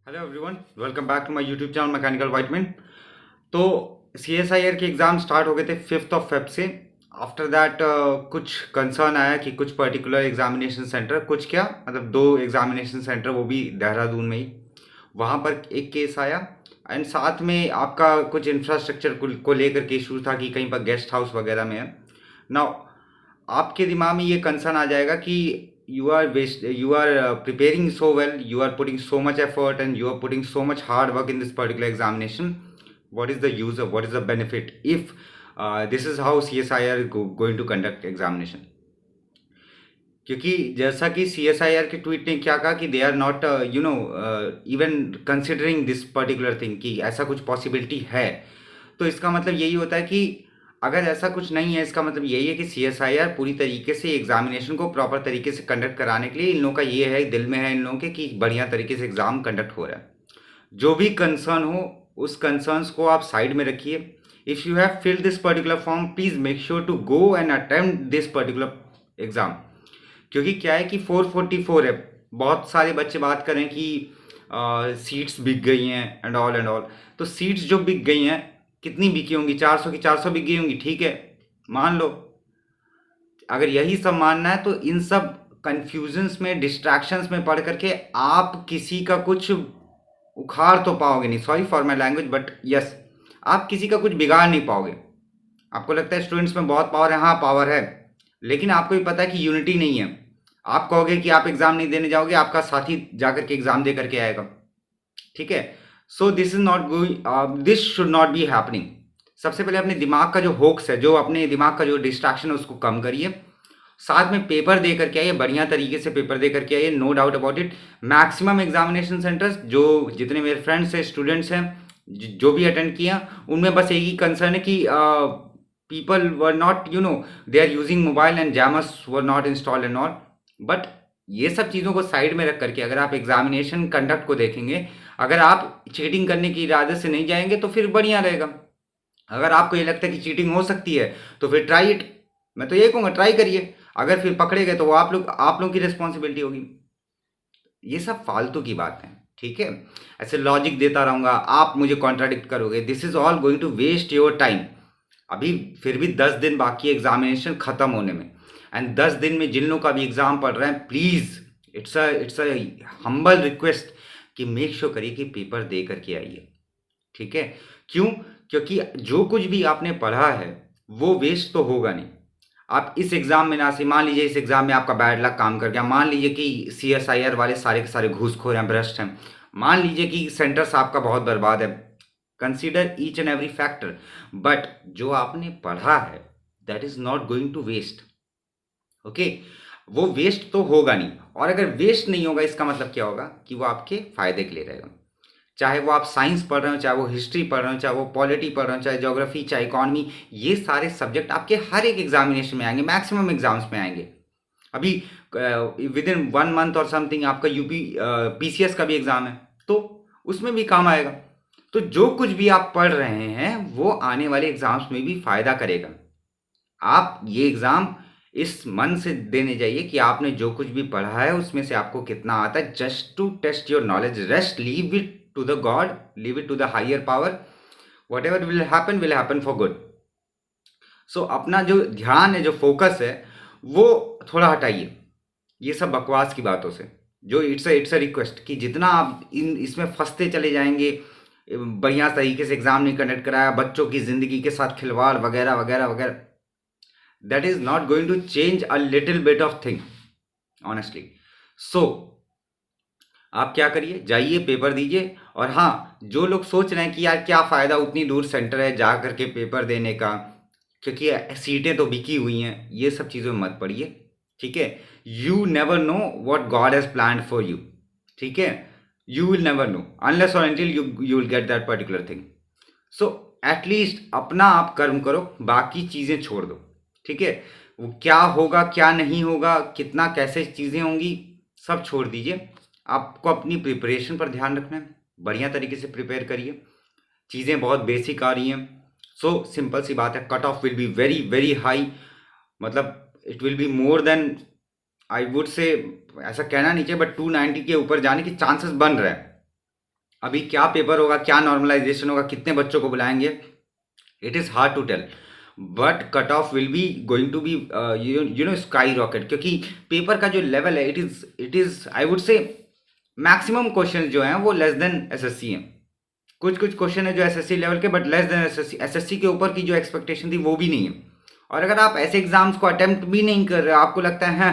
Hello everyone, welcome back to my YouTube channel mechanical Whiteman. तो CSIR के exam start हो गए थे 5 फेब से। आफ्टर दैट कुछ कंसर्न आया कि कुछ पर्टिकुलर एग्जामिनेशन सेंटर, कुछ क्या मतलब 2 एग्जामिनेशन सेंटर, वो भी देहरादून में ही, वहाँ पर एक केस आया। एंड साथ में आपका कुछ इंफ्रास्ट्रक्चर को लेकर के इशू था कि कहीं पर गेस्ट हाउस वगैरह में है। नाउ आपके दिमाग में ये कंसर्न आ जाएगा कि you are preparing so well, you are putting so much effort and you are putting so much hard work in this particular examination. What is the use of, what is the benefit if this is how CSIR going to conduct examination? क्योंकि जैसा कि CSIR के tweet ने क्या कहा कि they are not even considering this particular thing, कि ऐसा कुछ पॉसिबिलिटी है। तो इसका मतलब यही होता है कि अगर ऐसा कुछ नहीं है, इसका मतलब यही है कि CSIR पूरी तरीके से एग्जामिनेशन को प्रॉपर तरीके से कंडक्ट कराने के लिए इन लोगों का ये है, दिल में है इन लोगों के कि बढ़िया तरीके से एग्ज़ाम कंडक्ट हो रहा है। जो भी कंसर्न हो उस कंसर्न्स को आप साइड में रखिए। If you have filled this particular form, please make sure to go and attempt this particular exam. क्योंकि क्या है कि 444 है। बहुत सारे बच्चे बात करें कि सीट्स बिक गई हैं एंड ऑल। तो सीट्स जो बिक गई हैं, कितनी बिकी होंगी? 400 की 400 बिक गई होंगी, ठीक है, मान लो। अगर यही सब मानना है तो इन सब कंफ्यूजन्स में, डिस्ट्रैक्शंस में पढ़ करके आप किसी का कुछ उखाड़ तो पाओगे नहीं, sorry for my language, but yes, आप किसी का कुछ बिगाड़ नहीं पाओगे। आपको लगता है स्टूडेंट्स में बहुत पावर है, हाँ पावर है, लेकिन आपको भी पता है कि यूनिटी नहीं है। आप कहोगे कि आप एग्जाम नहीं देने जाओगे, आपका साथी जाकर के एग्जाम दे करके आएगा, ठीक है। So this is not going, this should not be happening. सबसे पहले अपने दिमाग का जो होक्स है, जो अपने दिमाग का जो डिस्ट्रैक्शन है, उसको कम करिए। साथ में पेपर दे करके आइए, बढ़िया तरीके से पेपर दे करके आइए, no doubt about it. Maximum examination centres, जो जितने मेरे फ्रेंड्स हैं, स्टूडेंट्स हैं, जो भी अटेंड किया, उनमें बस एक ही कंसर्न है कि people were not, they are using mobile and jammers were not installed and all. But ये सब चीज़ों को साइड में रख करके अगर आप एग्जामिनेशन कंडक्ट को देखेंगे, अगर आप चीटिंग करने की इरादे से नहीं जाएंगे तो फिर बढ़िया रहेगा। अगर आपको ये लगता है कि चीटिंग हो सकती है तो फिर ट्राई इट। मैं तो ये कहूँगा, ट्राई करिए। अगर फिर पकड़े गए तो वो आप लोग की रिस्पॉन्सिबिलिटी होगी। ये सब फालतू की बात है, ठीक है। ऐसे लॉजिक देता रहूँगा, आप मुझे कॉन्ट्राडिक्ट करोगे, this is all going to waste your time. अभी फिर भी 10 दिन बाकी है एग्जामिनेशन ख़त्म होने में। एंड 10 दिन में जिन लोगों का भी एग्ज़ाम पढ़ रहे हैं, please, it's a humble request कि मेक श्योर करिए कि पेपर दे करके आइए, ठीक है। क्यों? क्योंकि जो कुछ भी आपने पढ़ा है वो वेस्ट तो होगा नहीं। आप इस एग्ज़ाम में ना से, मान लीजिए इस एग्ज़ाम में आपका बैड लक काम कर गया, मान लीजिए कि CSIR वाले सारे के सारे घूसखोर हैं, भ्रष्ट हैं, मान लीजिए कि सेंटर्स आपका बहुत बर्बाद है, consider each and every factor, but जो आपने पढ़ा है that is not going to waste, okay. वो वेस्ट तो होगा नहीं। और अगर वेस्ट नहीं होगा, इसका मतलब क्या होगा कि वो आपके फ़ायदे के लिए रहेगा। चाहे वो आप साइंस पढ़ रहे हो, चाहे वो हिस्ट्री पढ़ रहे हो, चाहे वो पॉलिटी पढ़ रहे हो, चाहे ज्योग्राफी, चाहे इकोनॉमी, ये सारे सब्जेक्ट आपके हर एक एग्जामिनेशन में आएंगे, मैक्सिमम एग्जाम्स में आएंगे। अभी विद इन 1 मंथ और समथिंग आपका यूपी PCS का भी एग्ज़ाम है, तो उसमें भी काम आएगा। तो जो कुछ भी आप पढ़ रहे हैं वो आने वाले एग्जाम्स में भी फ़ायदा करेगा। आप ये एग्ज़ाम इस मन से देने जाइए कि आपने जो कुछ भी पढ़ा है उसमें से आपको कितना आता है, just to test your knowledge. Rest leave it to the god, leave it to the higher power. Whatever will happen for good. So अपना जो ध्यान है, जो फोकस है, वो थोड़ा हटाइए ये सब बकवास की बातों से। जो इट्स अ रिक्वेस्ट कि जितना आप इसमें फंसते चले जाएंगे, बढ़िया तरीके से एग्ज़ाम नहीं कंडक्ट कराया, बच्चों की ज़िंदगी के साथ खिलवाड़ वगैरह वगैरह वगैरह, that is not going to change a little bit of thing, honestly. So आप क्या करिए, जाइए पेपर दीजिए। और हाँ, जो लोग सोच रहे हैं कि यार क्या फ़ायदा उतनी दूर सेंटर है जा करके पेपर देने का, क्योंकि सीटें तो बिकी हुई हैं, ये सब चीज़ों में मत पड़िए, ठीक है। You never know what God has planned for you, ठीक है। You will never know unless और until you will get that particular thing. So at least अपना आप कर्म करो, बाकी चीज़ें छोड़ दो, ठीक है। वो क्या होगा, क्या नहीं होगा, कितना कैसे चीज़ें होंगी, सब छोड़ दीजिए। आपको अपनी प्रिपरेशन पर ध्यान रखना है, बढ़िया तरीके से प्रिपेयर करिए। चीज़ें बहुत बेसिक आ रही हैं, सो सिंपल सी बात है, cut off will be very very high. मतलब it will be more than, I would say, ऐसा कहना नहीं चाहिए, बट 290 के ऊपर जाने के चांसेस बन रहे हैं। अभी क्या पेपर होगा, क्या नॉर्मलाइजेशन होगा, कितने बच्चों को बुलाएंगे, it is hard to tell, but cut off will be going to be you know sky rocket, क्योंकि पेपर का जो लेवल है it is I would say maximum question जो हैं वो लेस देन एसएससी हैं। कुछ कुछ क्वेश्चन है जो एसएससी लेवल के, but less than SSC. SSC के ऊपर की जो एक्सपेक्टेशन थी वो भी नहीं है। और अगर आप ऐसे एग्जाम्स को अटेम्प्ट भी नहीं कर रहे, आपको लगता है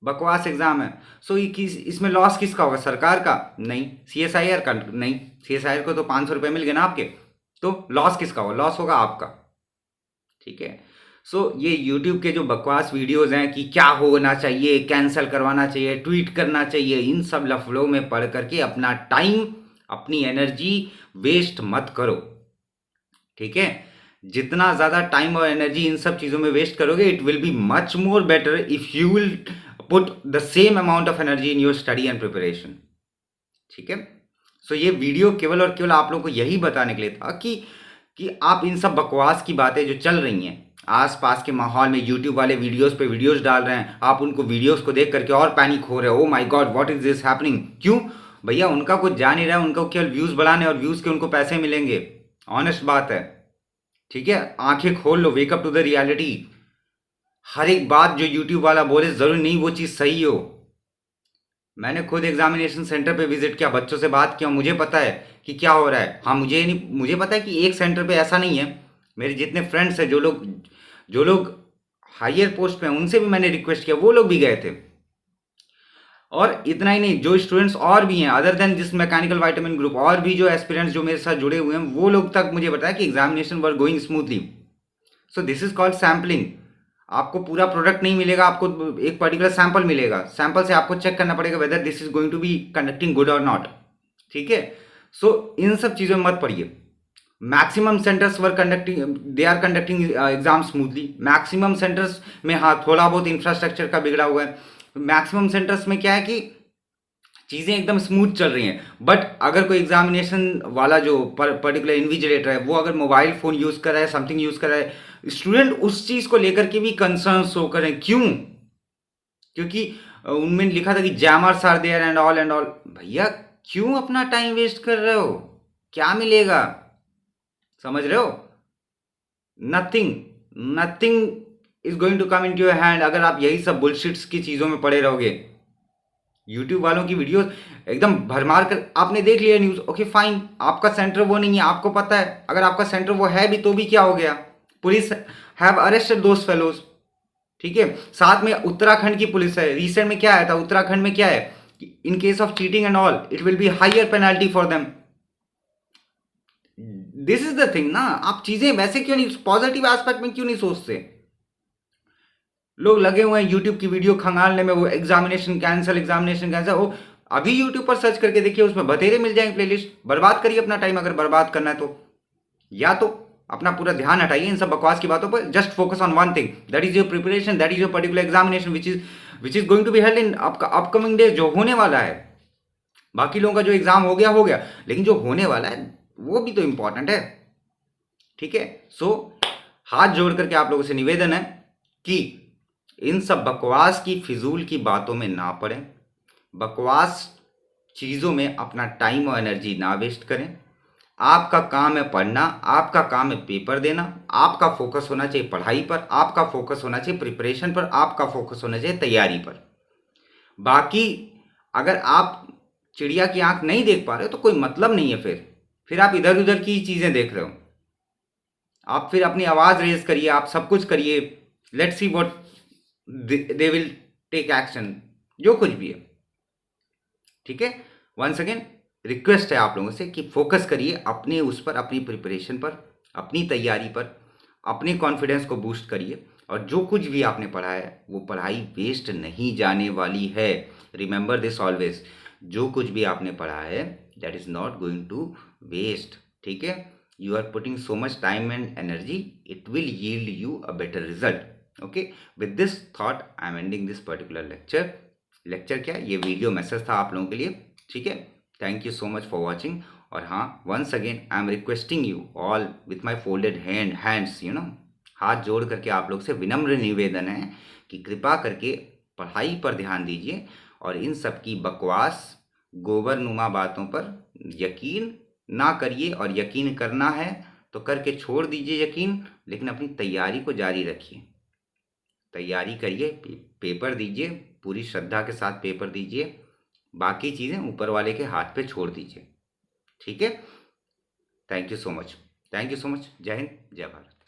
बकवास एग्जाम है, सो ये इसमें लॉस किसका होगा, सरकार का? नहीं। सीएसआईआर का? नहीं। सीएसआईआर को तो 500 रुपये मिल गए ना आपके, तो लॉस किसका होगा? लॉस होगा आपका। ठीक है। सो ये यूट्यूब के जो बकवास वीडियोस हैं कि क्या होना चाहिए, कैंसिल करवाना चाहिए, ट्वीट करना चाहिए, इन सब लफड़ों में पढ़ करके अपना टाइम, अपनी एनर्जी वेस्ट मत करो। ठीक है। जितना ज़्यादा टाइम और एनर्जी इन सब चीज़ों में वेस्ट करोगे, it will be much more better if you will put the same amount of energy in your study and preparation. ठीक है। सो ये वीडियो केवल और केवल आप लोगों को यही बताने के लिए था कि आप इन सब बकवास की बातें जो चल रही हैं आसपास के माहौल में, यूट्यूब वाले वीडियोस पे वीडियोस डाल रहे हैं, आप उनको वीडियोस को देख करके और पैनिक हो रहे हो, oh my God what is this happening. क्यों भैया? उनका कुछ जा नहीं रहा है, उनको केवल व्यूज़ बढ़ाने और व्यूज़ के उनको पैसे मिलेंगे। ऑनेस्ट बात है। ठीक है। आंखें खोल लो, वेकअप टू द रियलिटी। हर एक बात जो यूट्यूब वाला बोले ज़रूरी नहीं वो चीज़ सही हो। मैंने खुद एग्जामिनेशन सेंटर पे विजिट किया, बच्चों से बात किया, मुझे पता है कि क्या हो रहा है। हाँ, मुझे पता है कि एक सेंटर पे ऐसा नहीं है। मेरे जितने फ्रेंड्स हैं, जो लोग हायर पोस्ट पे हैं, उनसे भी मैंने रिक्वेस्ट किया, वो लोग भी गए थे। और इतना ही नहीं, जो स्टूडेंट्स और भी हैं अदर देन जिस मैकेनिकल वाइटामिन ग्रुप, और भी जो एस्पिरेंट्स जो मेरे साथ जुड़े हुए हैं, वो लोग तक मुझे बताया कि examination were going smoothly. So this is called sampling. आपको पूरा प्रोडक्ट नहीं मिलेगा, आपको एक पर्टिकुलर सैंपल मिलेगा। सैंपल से आपको चेक करना पड़ेगा whether this is going to be conducting good और नॉट। ठीक है। सो इन सब चीज़ों में मत पढ़िए। Maximum centres were conducting, they are conducting exam smoothly. Maximum centres में हाँ थोड़ा बहुत इंफ्रास्ट्रक्चर का बिगड़ा हुआ है। मैक्सिमम सेंटर्स में क्या है कि चीज़ें एकदम स्मूथ चल रही हैं। बट अगर कोई एग्जामिनेशन वाला जो पर्टिकुलर इन्विजिलेटर है, वो अगर मोबाइल फ़ोन यूज़ कर रहा है, समथिंग यूज़ कर रहा है, स्टूडेंट उस चीज़ को लेकर के भी कंसर्न शो करें। क्यों? क्योंकि उनमें लिखा था कि jammers are there and all. भैया क्यों अपना टाइम वेस्ट कर रहे हो? क्या मिलेगा? समझ रहे हो? Nothing. Nothing is going to come in to your hand अगर आप यही सब बुलशिट्स की चीज़ों में पड़े रहोगे। यूट्यूब वालों की वीडियोस एकदम भरमार कर आपने देख लिया न्यूज़, ओके फाइन, आपका सेंटर वो नहीं है, आपको पता है। अगर आपका सेंटर वो है भी तो भी क्या हो गया? Police have arrested those fellows. ठीक है। साथ में उत्तराखंड की पुलिस है, रिसेंट में क्या आया था उत्तराखंड में, क्या है in case of cheating and all it will be higher penalty for them. This is the thing ना। आप चीजें वैसे क्यों नहीं, पॉजिटिव एस्पेक्ट में क्यों नहीं सोचते? लोग लगे हुए हैं यूट्यूब की वीडियो खंगालने में, वो एग्जामिनेशन कैंसिल वो अभी यूट्यूब पर सर्च करके देखिए, उसमें बतेरे मिल जाएंगे प्लेलिस्ट। बर्बाद करिए अपना टाइम अगर बर्बाद करना है तो। या तो अपना पूरा ध्यान हटाइए इन सब बकवास की बातों पर, just focus on one thing, that is your preparation, that is your particular examination which is going to be held in upcoming days, जो होने वाला है। बाकी लोगों का जो एग्जाम हो गया, लेकिन जो होने वाला है वो भी तो इंपॉर्टेंट है। ठीक है। सो हाथ जोड़ करके आप लोगों से निवेदन है कि इन सब बकवास की फिजूल की बातों में ना पड़ें, बकवास चीज़ों में अपना टाइम और एनर्जी ना वेस्ट करें। आपका काम है पढ़ना, आपका काम है पेपर देना, आपका फोकस होना चाहिए पढ़ाई पर, आपका फोकस होना चाहिए प्रिपरेशन पर, आपका फोकस होना चाहिए तैयारी पर। बाकी अगर आप चिड़िया की आंख नहीं देख पा रहे हो तो कोई मतलब नहीं है। फिर आप इधर उधर की चीज़ें देख रहे हो। आप फिर अपनी आवाज़ रेज करिए, आप सब कुछ करिए। Let's see what they will take action, जो कुछ भी है। ठीक है। वंस अगेन रिक्वेस्ट है आप लोगों से कि फोकस करिए अपने उस पर, अपनी प्रिपरेशन पर, अपनी तैयारी पर, अपने कॉन्फिडेंस को बूस्ट करिए। और जो कुछ भी आपने पढ़ा है वो पढ़ाई वेस्ट नहीं जाने वाली है। रिमेंबर दिस ऑलवेज, जो कुछ भी आपने पढ़ा है that is not going to waste. ठीक है। You are putting so much time and energy, it will yield you a better result. Okay, with this thought I am ending this particular lecture क्या, ये video message था आप लोगों के लिए। ठीक है। Thank you so much for watching. और हाँ, once again I am requesting you all with my folded hands, हाथ जोड़ करके आप लोग से विनम्र निवेदन है कि कृपा करके पढ़ाई पर ध्यान दीजिए और इन सब की बकवास गोबरनुमा बातों पर यकीन ना करिए, और यकीन करना है तो करके छोड़ दीजिए यकीन, लेकिन अपनी तैयारी को जारी रखिए। तैयारी करिए, पेपर दीजिए, पूरी श्रद्धा के साथ पेपर दीजिए, बाकी चीज़ें ऊपर वाले के हाथ पे छोड़ दीजिए। ठीक है, thank you so much, thank you so much. जय हिंद, जय भारत।